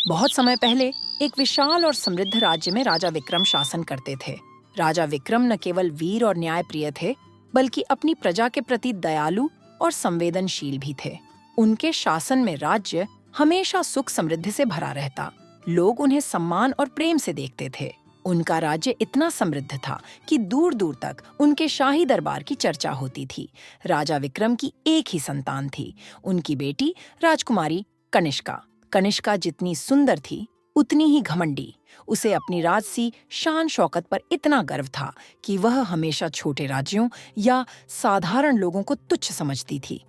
बहुत समय पहले एक विशाल और समृद्ध राज्य में राजा विक्रम शासन करते थे। राजा विक्रम न केवल वीर और न्यायप्रिय थे, बल्कि अपनी प्रजा के प्रति दयालु और संवेदनशील भी थे। उनके शासन में राज्य हमेशा सुख समृद्धि से भरा रहता। लोग उन्हें सम्मान और प्रेम से देखते थे। उनका राज्य इतना समृद्ध था कि दूर दूर तक उनके शाही दरबार की चर्चा होती थी। राजा विक्रम की एक ही संतान थी, उनकी बेटी राजकुमारी कनिष्का। कनिष्का जितनी सुंदर थी, उतनी ही घमंडी। उसे अपनी राजसी शान शौकत पर इतना गर्व था कि वह हमेशा छोटे राज्यों या साधारण लोगों को तुच्छ समझती थी।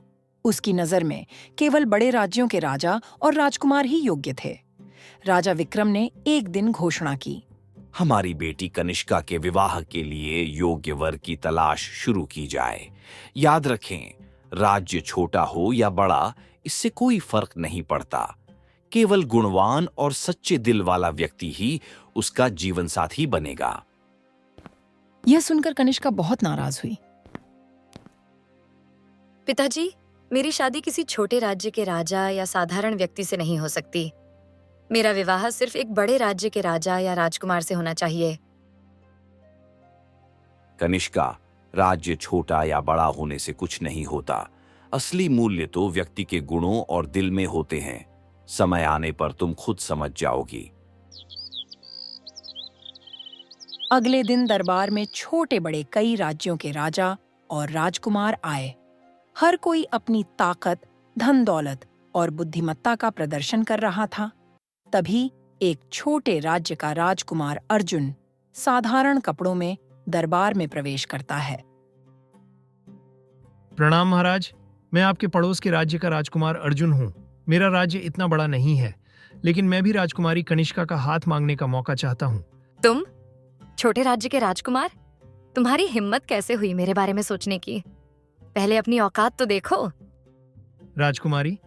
उसकी नजर में केवल बड़े राज्यों के राजा और राजकुमार ही योग्य थे। राजा विक्रम ने एक दिन घोषणा की, हमारी बेटी कनिष्का के विवाह के लिए योग्य वर की तलाश शुरू की जाए। याद रखें, राज्य छोटा हो या बड़ा, इससे कोई फर्क नहीं पड़ता। केवल गुणवान और सच्चे दिल वाला व्यक्ति ही उसका जीवन साथी बनेगा। यह सुनकर कनिष्का बहुत नाराज हुई। पिताजी, मेरी शादी किसी छोटे राज्य के राजा या साधारण व्यक्ति से नहीं हो सकती। मेरा विवाह सिर्फ एक बड़े राज्य के राजा या राजकुमार से होना चाहिए। कनिष्का, राज्य छोटा या बड़ा होने से कुछ नहीं होता। असली मूल्य तो व्यक्ति के गुणों और दिल में होते हैं। समय आने पर तुम खुद समझ जाओगी। अगले दिन दरबार में छोटे बड़े कई राज्यों के राजा और राजकुमार आए। हर कोई अपनी ताकत, धन दौलत और बुद्धिमत्ता का प्रदर्शन कर रहा था। तभी एक छोटे राज्य का राजकुमार अर्जुन साधारण कपड़ों में दरबार में प्रवेश करता है। प्रणाम महाराज, मैं आपके पड़ोस के राज्य का राजकुमार अर्जुन हूँ। मेरा राज्य इतना बड़ा नहीं है, लेकिन मैं भी राजकुमारी कनिष्का का हाथ मांगने का मौका चाहता हूँ। तुम छोटे राज्य के राजकुमार? तुम्हारी हिम्मत कैसे हुई मेरे बारे में सोचने की? पहले अपनी औकात तो देखो। राजकुमारी,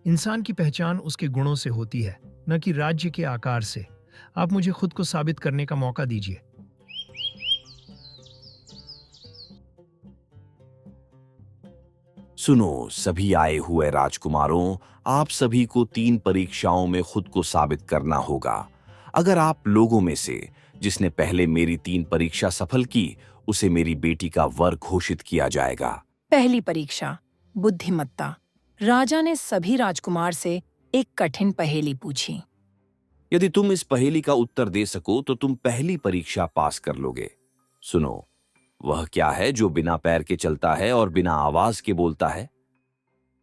इंसान की पहचान उसके गुणों से होती है, न कि राज्य के आकार से। आप मुझे खुद को साबित करने का मौका दीजिए। सुनो सभी आए हुए राजकुमारों, आप सभी को 3 परीक्षाओं में खुद को साबित करना होगा। अगर आप लोगों में से जिसने पहले मेरी 3 परीक्षा सफल की, उसे मेरी बेटी का वर घोषित किया जाएगा। पहली परीक्षा, बुद्धिमत्ता। राजा ने सभी राजकुमार से एक कठिन पहेली पूछी। यदि तुम इस पहेली का उत्तर दे सको तो तुम पहली परीक्षा पास कर लोगे। सुनो, वह क्या है जो बिना पैर के चलता है और बिना आवाज के बोलता है?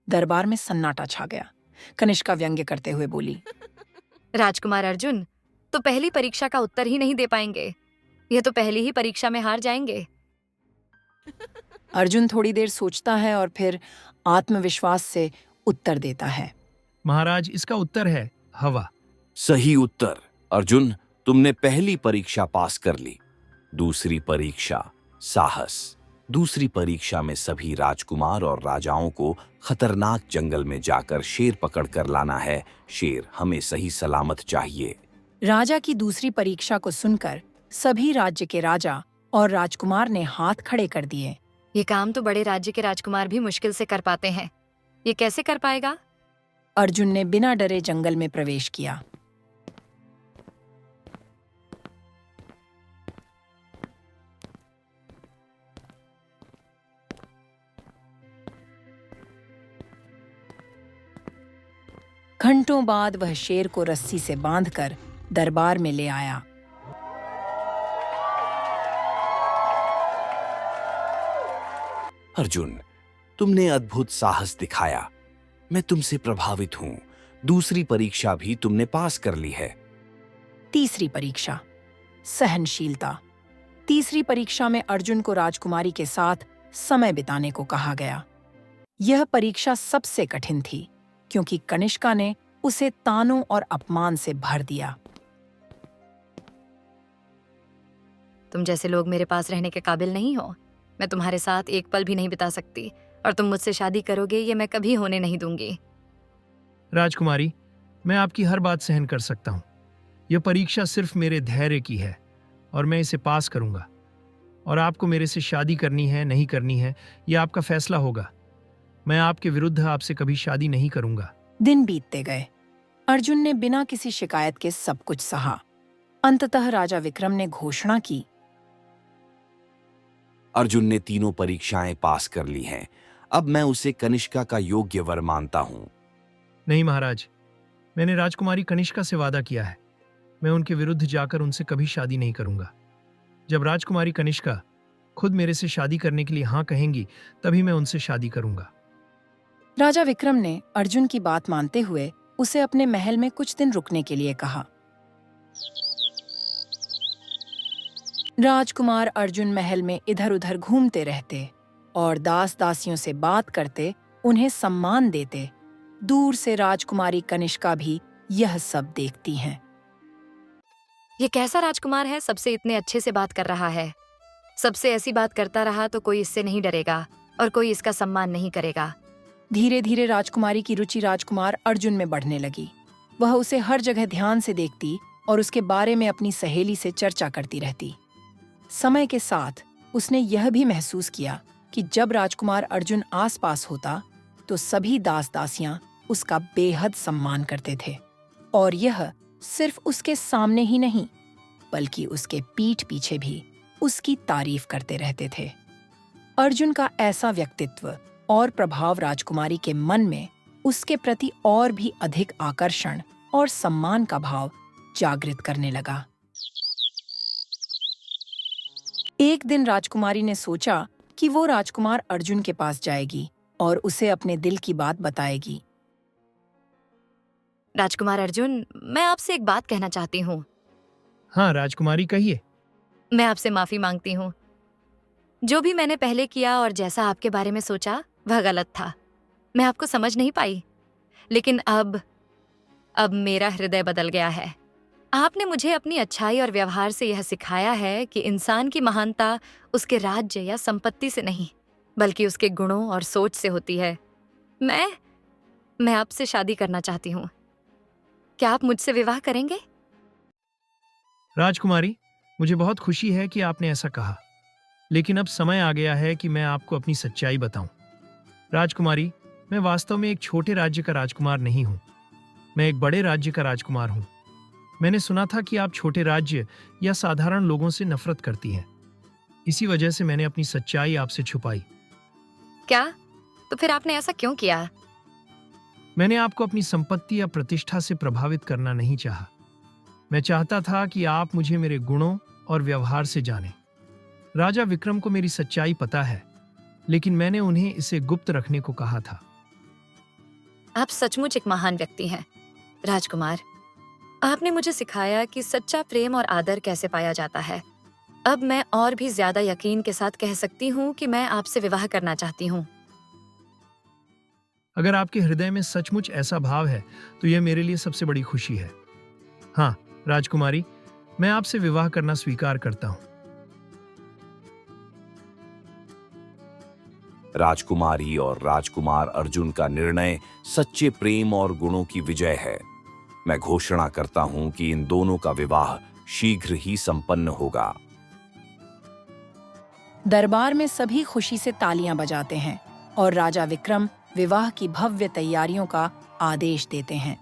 दरबार में सन्नाटा छा गया। कनिष्का व्यंग्य करते हुए बोली, राजकुमार अर्जुन तो पहली परीक्षा का उत्तर ही नहीं दे पाएंगे। यह तो पहली ही परीक्षा में हार जाएंगे। अर्जुन थोड़ी देर सोचता है और फिर आत्मविश्वास से उत्तर देता है, महाराज, इसका उत्तर है हवा। सही उत्तर। अर्जुन, तुमने पहली परीक्षा पास कर ली। दूसरी परीक्षा, साहस। दूसरी परीक्षा में सभी राजकुमार और राजाओं को खतरनाक जंगल में जाकर शेर पकड़ कर लाना है। शेर हमें सही सलामत चाहिए। राजा की दूसरी परीक्षा को सुनकर सभी राज्य के राजा और राजकुमार ने हाथ खड़े कर दिए। ये काम तो बड़े राज्य के राजकुमार भी मुश्किल से कर पाते हैं। ये कैसे कर पाएगा? अर्जुन ने बिना डरे जंगल में प्रवेश किया। घंटों बाद वह शेर को रस्सी से बांधकर दरबार में ले आया। अर्जुन, तुमने अद्भुत साहस दिखाया। मैं तुमसे प्रभावित हूं। दूसरी परीक्षा भी तुमने पास कर ली है। तीसरी परीक्षा, सहनशीलता। तीसरी परीक्षा में अर्जुन को राजकुमारी के साथ समय बिताने को कहा गया। यह परीक्षा सबसे कठिन थी, क्योंकि कनिष्का ने उसे तानों और अपमान से भर दिया। तुम जैसे लोग मेरे पास रहने के काबिल नहीं हो। मैं तुम्हारे साथ एक पल भी नहीं बिता सकती, और तुम मुझसे शादी करोगे ये मैं कभी होने नहीं दूंगी। राजकुमारी, मैं आपकी हर बात सहन कर सकता हूँ। यह परीक्षा सिर्फ मेरे धैर्य की है और मैं इसे पास करूंगा। और आपको मेरे से शादी करनी है नहीं करनी है, यह आपका फैसला होगा। मैं आपके विरुद्ध आपसे कभी शादी नहीं करूंगा। दिन बीतते गए। अर्जुन ने बिना किसी शिकायत के सब कुछ सहा। अंततः राजा विक्रम ने घोषणा की, अर्जुन ने तीनों परीक्षाएं पास कर ली हैं। अब मैं उसे कनिष्का का योग्य वर मानता हूं। नहीं महाराज, मैंने राजकुमारी कनिष्का से वादा किया है। मैं उनके विरुद्ध जाकर उनसे कभी शादी नहीं करूंगा। जब राजकुमारी कनिष्का खुद मेरे से शादी करने के लिए हाँ कहेंगी, तभी मैं उनसे शादी करूंगा। राजा विक्रम ने अर्जुन की बात मानते हुए उसे अपने महल में कुछ दिन रुकने के लिए कहा। राजकुमार अर्जुन महल में इधर-उधर घूमते रहते और दास दासियों से बात करते, उन्हें सम्मान देते। दूर से राजकुमारी कनिष्का भी यह सब देखती हैं। ये कैसा राजकुमार है, सबसे इतने अच्छे से बात कर रहा है। सबसे ऐसी बात करता रहा तो कोई इससे नहीं डरेगा और कोई इसका सम्मान नहीं करेगा। धीरे धीरे राजकुमारी की रुचि राजकुमार अर्जुन में बढ़ने लगी। वह उसे हर जगह ध्यान से देखती और उसके बारे में अपनी सहेली से चर्चा करती रहती। समय के साथ उसने यह भी महसूस किया कि जब राजकुमार अर्जुन आसपास होता तो सभी दास दासियां उसका बेहद सम्मान करते थे, और यह सिर्फ उसके सामने ही नहीं बल्कि उसके पीठ पीछे भी उसकी तारीफ करते रहते थे। अर्जुन का ऐसा व्यक्तित्व और प्रभाव राजकुमारी के मन में उसके प्रति और भी अधिक आकर्षण और सम्मान का भाव जागृत करने लगा। एक दिन राजकुमारी ने सोचा कि वो राजकुमार अर्जुन के पास जाएगी और उसे अपने दिल की बात बताएगी। राजकुमार अर्जुन, मैं आपसे एक बात कहना चाहती हूँ। हाँ राजकुमारी, कहिए। मैं आपसे माफी मांगती हूँ। जो भी मैंने पहले किया और जैसा आपके बारे में सोचा वह गलत था। मैं आपको समझ नहीं पाई, लेकिन अब मेरा हृदय बदल गया है। आपने मुझे अपनी अच्छाई और व्यवहार से यह सिखाया है कि इंसान की महानता उसके राज्य या संपत्ति से नहीं बल्कि उसके गुणों और सोच से होती है। मैं आपसे शादी करना चाहती हूँ। क्या आप मुझसे विवाह करेंगे? राजकुमारी, मुझे बहुत खुशी है कि आपने ऐसा कहा, लेकिन अब समय आ गया है कि मैं आपको अपनी सच्चाई बताऊं। राजकुमारी, मैं वास्तव में एक छोटे राज्य का राजकुमार नहीं हूं। मैं एक बड़े राज्य का राजकुमार हूं। मैंने सुना था कि आप छोटे राज्य या साधारण लोगों से नफरत करती हैं। इसी वजह से मैंने अपनी सच्चाई आपसे छुपाई। क्या? तो फिर आपने ऐसा क्यों किया? मैंने आपको अपनी संपत्ति या प्रतिष्ठा से प्रभावित करना नहीं चाहा। मैं चाहता था कि आप मुझे मेरे गुणों और व्यवहार से जानें। राजा विक्रम को मेरी सच्चाई पता है, लेकिन मैंने उन्हें इसे गुप्त रखने को कहा था। आप सचमुच एक महान व्यक्ति हैं, राजकुमार। आपने मुझे सिखाया कि सच्चा प्रेम और आदर कैसे पाया जाता है। अब मैं और भी ज्यादा यकीन के साथ कह सकती हूँ कि मैं आपसे विवाह करना चाहती हूँ। अगर आपके हृदय में सचमुच ऐसा भाव है तो यह मेरे लिए सबसे बड़ी खुशी है। हाँ राजकुमारी, मैं आपसे विवाह करना स्वीकार करता हूँ। राजकुमारी और राजकुमार अर्जुन का निर्णय सच्चे प्रेम और गुणों की विजय है। मैं घोषणा करता हूं कि इन दोनों का विवाह शीघ्र ही संपन्न होगा। दरबार में सभी खुशी से तालियां बजाते हैं और राजा विक्रम विवाह की भव्य तैयारियों का आदेश देते हैं।